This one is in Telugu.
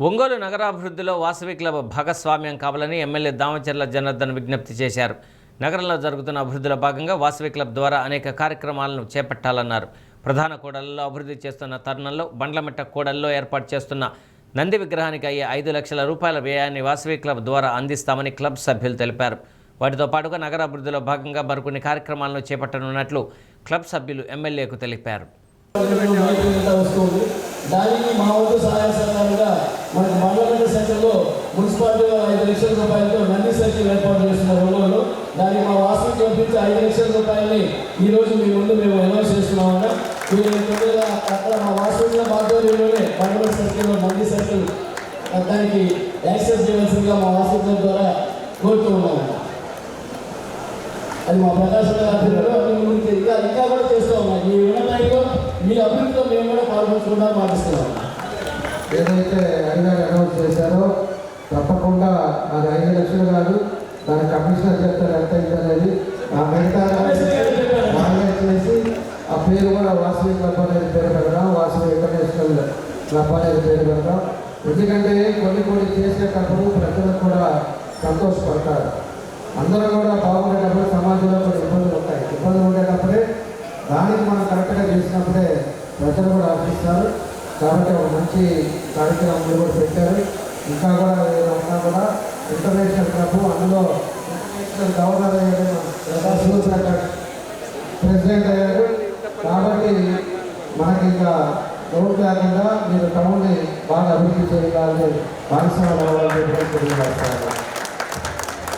ఒంగోలు నగరాభివృద్ధిలో వాసవి క్లబ్ భాగస్వామ్యం కావాలని ఎమ్మెల్యే దామచర్ల జనార్దన్ విజ్ఞప్తి చేశారు. నగరంలో జరుగుతున్న అభివృద్ధిలో భాగంగా వాసవి క్లబ్ ద్వారా అనేక కార్యక్రమాలను చేపట్టాలన్నారు. ప్రధాన కూడళ్లలో అభివృద్ధి చేస్తున్న తరుణంలో బండ్లమిట్ట కూడల్లో ఏర్పాటు చేస్తున్న నంది విగ్రహానికి అయ్యే 5 లక్షల రూపాయల వ్యయాన్ని వాసవి క్లబ్ ద్వారా అందిస్తామని క్లబ్ సభ్యులు తెలిపారు. వాటితో పాటుగా నగరాభివృద్ధిలో భాగంగా మరికొన్ని కార్యక్రమాలను చేపట్టనున్నట్లు క్లబ్ సభ్యులు ఎమ్మెల్యేకు తెలిపారు. దానికి మా వంతు సహాయ సహకారంగా మనకు బండ్లమిట్ట సెంటర్లో మున్సిపాలిటీలో 5 లక్షల రూపాయలతో నంది సైకిల్ ఏర్పాటు చేస్తున్నారు. ఒంగోలు దానికి మా వాసవి క్లబ్ నుంచి 5 లక్షల రూపాయలని ఈరోజు మీ ముందు మేము అనౌన్స్ చేస్తున్నామన్నా. అక్కడ మా వాసవి క్లబ్ ఆధ్వర్యంలోనే బండ్లమిట్ట సర్కిల్లో నంది సైకిల్ దానికి యాక్సెస్ చేయవలసిందిగా మా వాసవి క్లబ్ ద్వారా కోరుతూ ఉన్నాము. అది మా ప్రకాశం ఇంకా కూడా చేస్తూ ఉన్నాం. ఈ ఉన్నతాయిలో మీ అభివృద్ధిలో మేము కూడా పాల్గొనకుండా మాటిస్తున్నాం. ఏదైతే అధికారులు అనౌన్స్ చేశారో తప్పకుండా అది 5 లక్షలు కాదు, దాని కమిషనర్ చెప్తారు ఎంత ఇదనేది. ఆ మిగతా చేసి ఆ పేరు కూడా వాసవి క్లబ్ అనేది పేరు పెడదాం, వాసవి ఇంటర్నేషనల్ క్లబ్ అనేది పేరు పెడదాం. ఎందుకంటే కొన్ని చేసేటప్పుడు ప్రజలకు కూడా సంతోషపడతారు. అందరూ కూడా బాగుండేటప్పుడు సమాజంలో కొన్ని ఇబ్బందులు ఉంటాయి. ఇబ్బందులు ఉండేటప్పుడే దానికి మనం కరెక్ట్గా చేసినప్పుడే ప్రజలు కూడా ఆశిస్తారు. కాబట్టి ఒక మంచి కార్యక్రమం కూడా పెట్టారు. ఇంకా కూడా ఇంటర్నేషనల్ క్లబ్, అందులో ఇంటర్నేషనల్ గవర్నర్ అయ్యారు, ప్రెసిడెంట్ అయ్యారు. కాబట్టి మనకి ఇంకా లోటు లేకుండా మీరు టౌన్ని బాగా అభివృద్ధి చేయాలని భాగస్వామ్యం అవ్వాలని తెలియజేస్తారు.